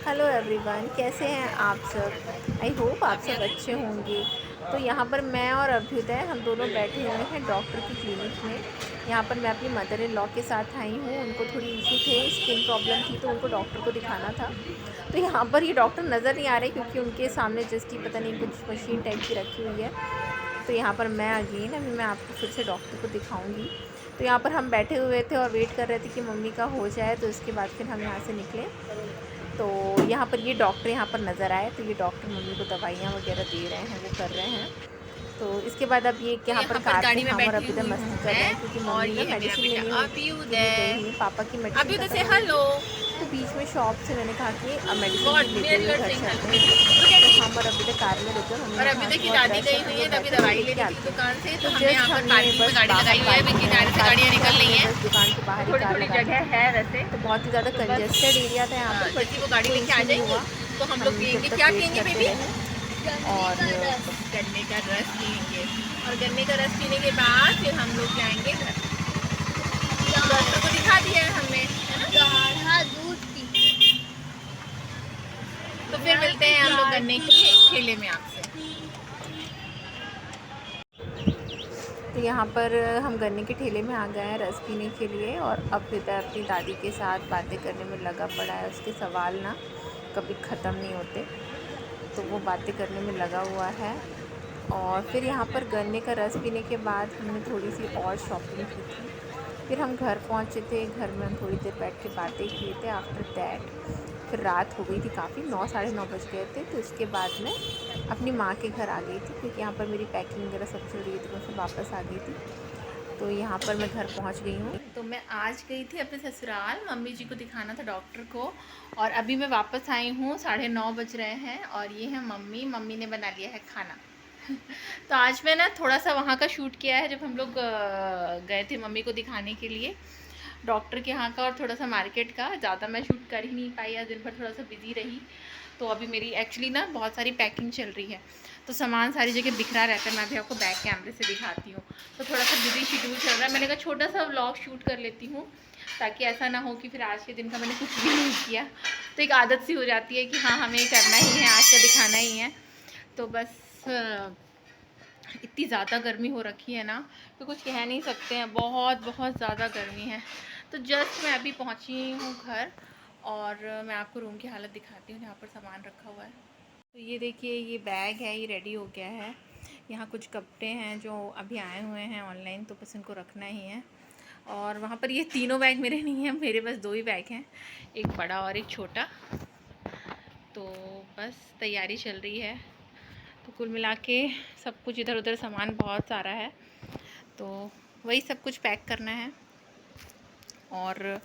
Hello everyone, कैसे हैं आप सब। आई होप आप सब अच्छे होंगे। तो यहाँ पर मैं और अभ्युदय हम दोनों बैठे हुए हैं डॉक्टर की क्लिनिक में। यहाँ पर मैं अपनी मदर इन लॉ के साथ आई हूँ। उनको थोड़ी इशू थे, स्किन प्रॉब्लम थी, तो उनको डॉक्टर को दिखाना था। तो यहाँ पर ये डॉक्टर नज़र नहीं आ रहे क्योंकि उनके सामने जस्ट ही पता नहीं कुछ मशीन टाइप की रखी हुई है। तो यहाँ पर मैं अगेन अभी मैं आपको फिर से डॉक्टर को दिखाऊंगी। तो यहाँ पर हम बैठे हुए थे और वेट कर रहे थे कि मम्मी का हो जाए, तो इसके बाद फिर हम यहाँ से निकले। तो यहाँ पर ये डॉक्टर यहाँ पर नज़र आए, तो ये डॉक्टर मम्मी को दवाइयाँ वगैरह दे रहे हैं, वो कर रहे हैं। तो इसके बाद अब ये तो यहाँ पर यहाँ पर कार पे गाड़ी में हम और बैठी अभ्युदय हुई हूँ मस्ती कर रहे मैं, हैं क्योंकि और मम्मी ना ये है मेरा मेडिसिन बेटा लेने के लिए गई अभ्युदय। हुई। पापा की मेडिसिन अभ्युदय ख़त्म से हो गई हेलो। थी, तो बीच में शॉप से मैंने कहा कि अब मेडिसिन भी गॉड लेते मेयर यू हुए आर घर सेइंग चलते हेलो, हैं। लुक एट तो मी। हम और अभ्युदय कार में रुके, मम्मी और ने कहा अभ्युदय कि की बहुत दादी रश गई है, तो हुई वो है, तभी बैठे थे दवाई देख के लेनी थी आते हैं। दुकान से, तो तो हमने जस्ट यहाँ पर हमने पार्किंग में बस गाड़ी बाहर लगाई हुई है। अभी पार्किंग किनारे से गाड़ियाँ पार्किंग क्या निकल रही हमने हैं। बस दुकान के बाहर तो ही थोड़ी कार थोड़ी लगानी जगह थी। है वैसे। तो बहुत ही ज़्यादा तो बस कंजेस्टेड एरिया था यहाँ पर, जैसे बट वो गाड़ी कोई लेके आ इशू नहीं जाएंगी हुआ। तो हम लोग हम पियेंगे। जब तक क्या वेट पियेंगे करते बेबी? रहे और गन्ने का रस पियेंगे। और गन्ने का रस पीने के बाद फिर हम लोग जाएंगे घर। डॉक्टर को दिखा दिया है हमने, है ना। गाढ़ा दूध पी। तो फिर मिलते हैं हम लोग गन्ने के ठेले में आपसे। तो यहाँ पर हम गन्ने के ठेले में आ गए हैं रस पीने के लिए। और अब पिता अपनी दादी के साथ बातें करने में लगा पड़ा है। उसके सवाल ना कभी ख़त्म नहीं होते, तो वो बातें करने में लगा हुआ है। और फिर यहाँ पर गन्ने का रस पीने के बाद हमने थोड़ी सी और शॉपिंग की थी। फिर हम घर पहुँचे थे। घर में हम थोड़ी देर बैठ के बातें किए थे। आफ्टर दैट फिर रात हो गई थी काफ़ी, 9 साढ़े 9 बज गए थे। तो इसके बाद मैं अपनी माँ के घर आ गई थी क्योंकि यहाँ पर मेरी पैकिंग वगैरह सब चल रही थी, तो मैं फिर वापस आ गई थी। तो यहाँ पर मैं घर पहुँच गई हूँ। तो मैं आज गई थी अपने ससुराल, मम्मी जी को दिखाना था डॉक्टर को। और अभी मैं वापस आई हूँ, 9:30 बज रहे हैं। और ये है मम्मी, मम्मी ने बना लिया है खाना। तो आज मैं ना थोड़ा सा वहाँ का शूट किया है, जब हम लोग गए थे मम्मी को दिखाने के लिए डॉक्टर के यहाँ का, और थोड़ा सा मार्केट का। ज़्यादा मैं शूट कर ही नहीं पाई, आज दिन भर थोड़ा सा बिजी रही। तो अभी मेरी एक्चुअली ना बहुत सारी पैकिंग चल रही है, तो सामान सारी जगह बिखरा रहता है। मैं भी आपको बैक कैमरे से दिखाती हूँ। तो थोड़ा सा बिजी शेड्यूल चल रहा है। मैंने कहा छोटा सा व्लॉग शूट कर लेती हूँ, ताकि ऐसा ना हो कि फिर आज के दिन का मैंने कुछ भी नहीं किया। तो एक आदत सी हो जाती है कि हाँ हमें करना ही है, आज का दिखाना ही है। तो बस इतनी ज़्यादा गर्मी हो रखी है ना, तो कुछ कह नहीं सकते हैं। बहुत बहुत ज़्यादा गर्मी है। तो जस्ट मैं अभी पहुंची हूँ घर, और मैं आपको रूम की हालत दिखाती हूँ जहाँ पर सामान रखा हुआ है। तो ये देखिए, ये बैग है, ये रेडी हो गया है। यहाँ कुछ कपड़े हैं जो अभी आए हुए हैं ऑनलाइन, तो बस इनको रखना ही है। और वहाँ पर ये तीनों बैग मेरे नहीं हैं, मेरे बस 2 ही बैग हैं, एक बड़ा और एक छोटा। तो बस तैयारी चल रही है। तो कुल मिला के सब कुछ इधर उधर सामान बहुत सारा है, तो वही सब कुछ पैक करना है। और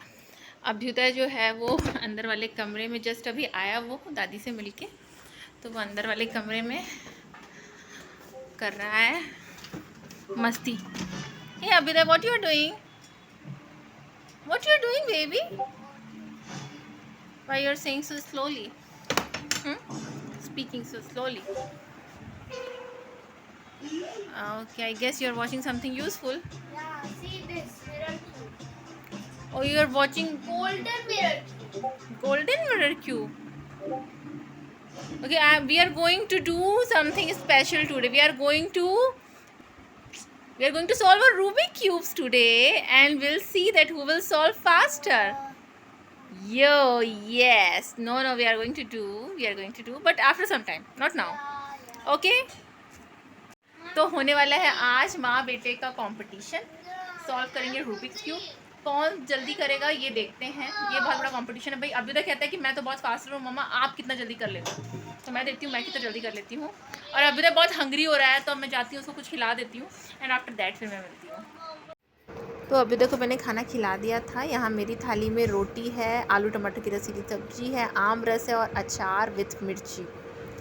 अभ्युदय जो है वो अंदर वाले कमरे में जस्ट अभी आया, वो दादी से मिलके, तो वो अंदर वाले कमरे में कर रहा है मस्ती। Hey Abhyudaya, what you are doing? What you are doing baby? Why you are saying so slowly? Speaking so slowly. Okay, I guess you are watching something useful. Yeah, see this mirror cube. Oh, you are watching Golden mirror cube. Golden Mirror Cube. Okay, we are going to do something special today. We are going to solve a Rubik cubes today, and we'll see that who will solve faster. Yo, yes. No, we are going to do, but after some time, not now. Yeah, Okay. तो होने वाला है आज माँ बेटे का competition. Solve करेंगे Rubik's cube. कौन जल्दी करेगा ये देखते हैं। ये बहुत बड़ा कंपटीशन है भाई। अभी तक कहता है कि मैं तो बहुत फास्ट हूँ मम्मा, आप कितना जल्दी कर लेते हो। तो मैं देखती हूँ मैं कितना जल्दी कर लेती हूँ। और अभी तक बहुत हंग्री हो रहा है, तो मैं जाती हूँ उसको कुछ खिला देती हूँ, एंड आफ्टर दैट फिर मैं मिलती हूँ। तो अभी देखो मैंने खाना खिला दिया था। यहाँ मेरी थाली में रोटी है, आलू टमाटर की रसीली सब्जी है, आम रस है और अचार विथ मिर्ची।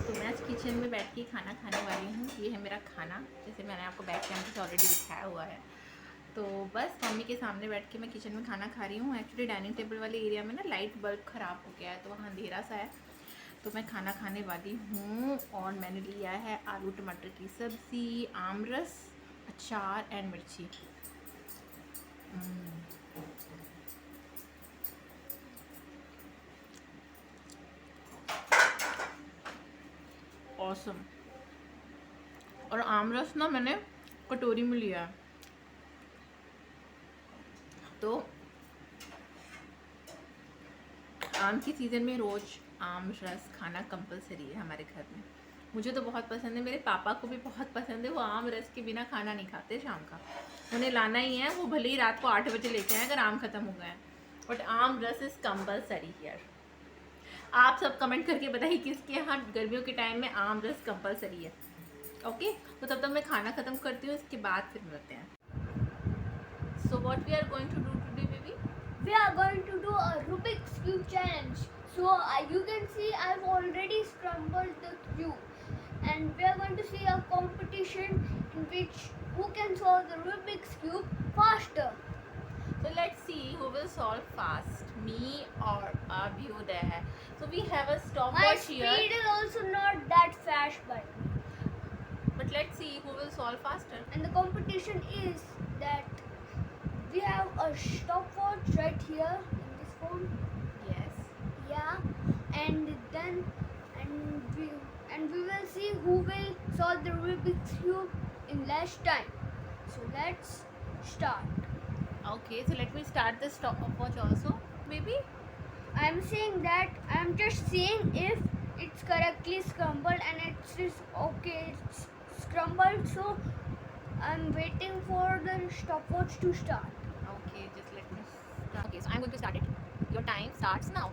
तो मैं आज किचन में बैठ के खाना खाने वाली हूँ। ये है मेरा खाना, जैसे मैंने आपको बैक कैमरे से ऑलरेडी दिखाया हुआ है। तो बस मम्मी के सामने बैठ के मैं किचन में खाना खा रही हूँ। एक्चुअली डाइनिंग टेबल वाले एरिया में ना लाइट बल्ब ख़राब हो गया है, तो वहाँ अंधेरा सा है। तो मैं खाना खाने वाली हूँ, और मैंने लिया है आलू टमाटर की सब्ज़ी, आम रस, अचार एंड मिर्ची। हम्म। ऑसम। और आमरस ना मैंने कटोरी में लिया है, तो आम की सीज़न में रोज़ आम रस खाना कंपलसरी है हमारे घर में। मुझे तो बहुत पसंद है, मेरे पापा को भी बहुत पसंद है। वो आम रस के बिना खाना नहीं खाते शाम का, उन्हें लाना ही है। वो भले ही रात को 8 बजे लेके आए अगर आम ख़त्म हो गए हैं, बट आम रस इज़ कंपलसरी हियर। आप सब कमेंट करके बताइए किसके यहाँ गर्मियों के टाइम में आम रस कंपलसरी है। ओके, तो तब तक मैं खाना ख़त्म करती हूँ, इसके बाद फिर मिलते हैं। So what we are going to do today baby? We are going to do a Rubik's Cube challenge. So you can see I've already scrambled the cube, and we are going to see a competition in which who can solve the Rubik's Cube faster. So let's see who will solve fast, me or Abhyuday. So we have a My stopwatch speed here, is also not that fast, but let's see who will solve faster. and the competition is that we have a stopwatch right here in this phone. Yes. Yeah, and then we will see who will solve the Rubik's Cube in less time. So let's start. Okay, so let me start the stopwatch also, maybe. I'm saying that I'm just seeing if it's correctly scrambled, and it's okay, it's scrambled. So I'm waiting for the stopwatch to start. Okay, just let me start. Okay, so I'm going to start it. Your time starts now.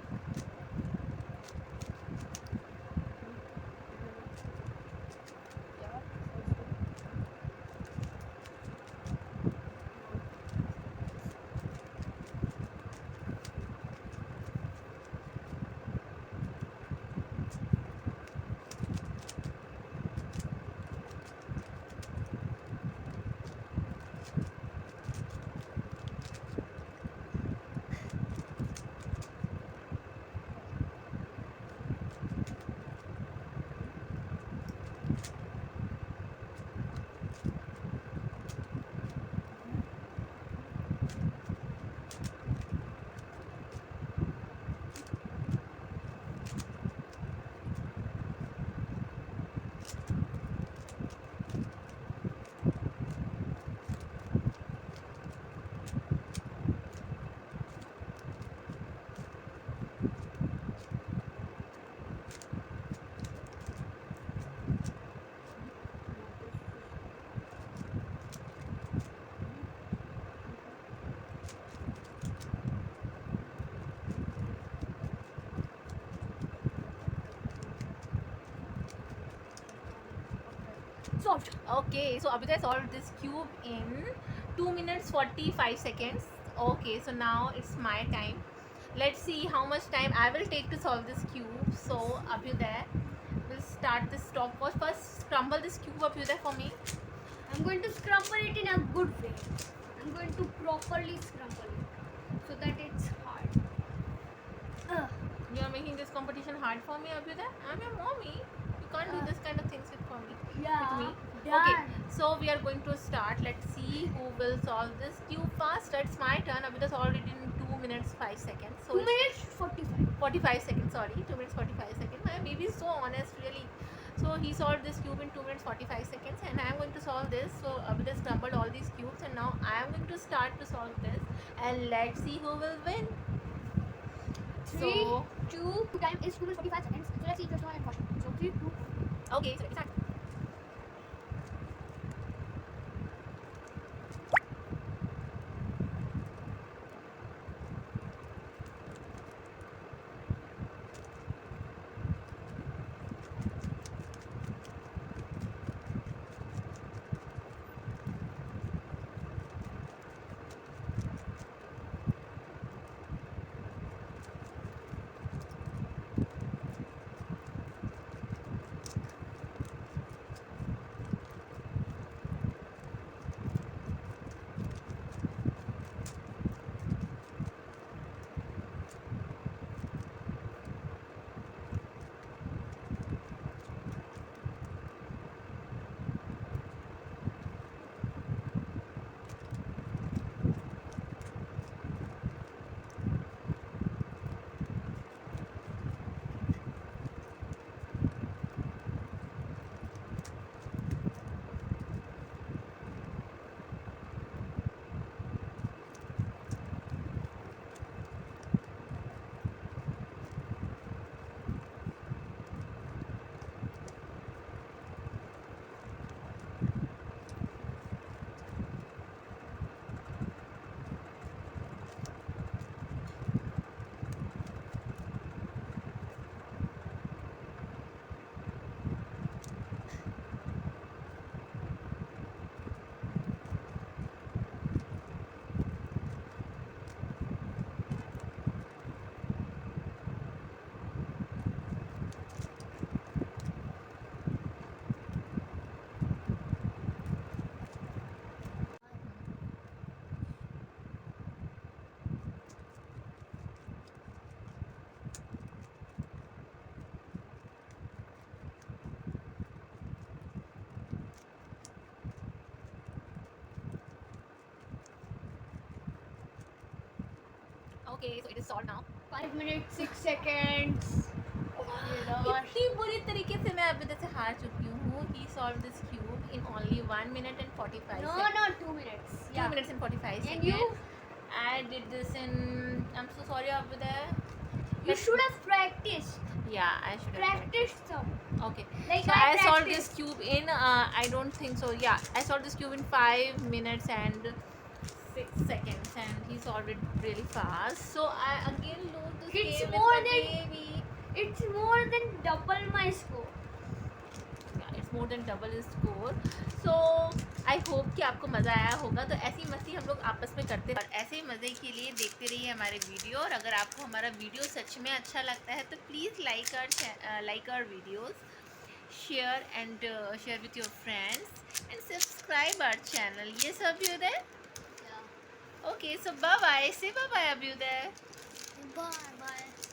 Solved. Okay, so Abhyuday solved this cube in 2 minutes 45 seconds. Okay, so now it's my time. Let's see how much time I will take to solve this cube. So Abhyuday will start this stopwatch. First, scramble this cube, Abhyuday, for me. I'm going to scramble it in a good way. I'm going to properly scramble it so that it's hard. You are making this competition hard for me, Abhyuday. I'm your mommy. You can't do this kind of things for me. Yeah. With me. Done. Okay, so we are going to start. Let's see who will solve this cube faster. It's my turn. Abhyuday's already in 2 minutes 5 seconds. So 2 minutes 45. 45 seconds, sorry, 2 minutes 45 seconds. My baby is so honest, really. So he solved this cube in 2 minutes 45 seconds, and I am going to solve this. So Abhyuday scrambled all these cubes, and now I am going to start to solve this, and let's see who will win. 3, So 2, time is 2 minutes 45 seconds. So let's see if there's no one first. So 3, 2. okay, so let's start. solved now. 5 minutes 6 seconds. इतनी बुरी तरीके से मैं अभी से हार चुकी हूँ. He solved this cube in only 1 minute and 45 No, seconds. no, 2 minutes. 2 minutes and 45 And seconds. you? I did this in. I'm so sorry about that. You should have practiced. Yeah, I should have. Practiced some. Okay. Like So I solved this practiced. cube in. I don't think so. Yeah, I solved this cube in 5 minutes and 6 seconds, and he solved it really fast. So I again lose this It's game more with my than- baby. It's more than double my score. Yeah, it's more than double his score. So I hope कि आपको मज़ा आया होगा. तो ऐसी मस्ती हम लोग आपस में करते हैं और ऐसे ही मज़े के लिए देखते रहिए हमारे वीडियो. और अगर आपको हमारा वीडियो सच में अच्छा लगता है तो please like our videos, share with your friends and subscribe our channel. Yes, Abhyuday? Yeah. Okay, so bye bye. Say bye bye, Abhyuday. Bye bye.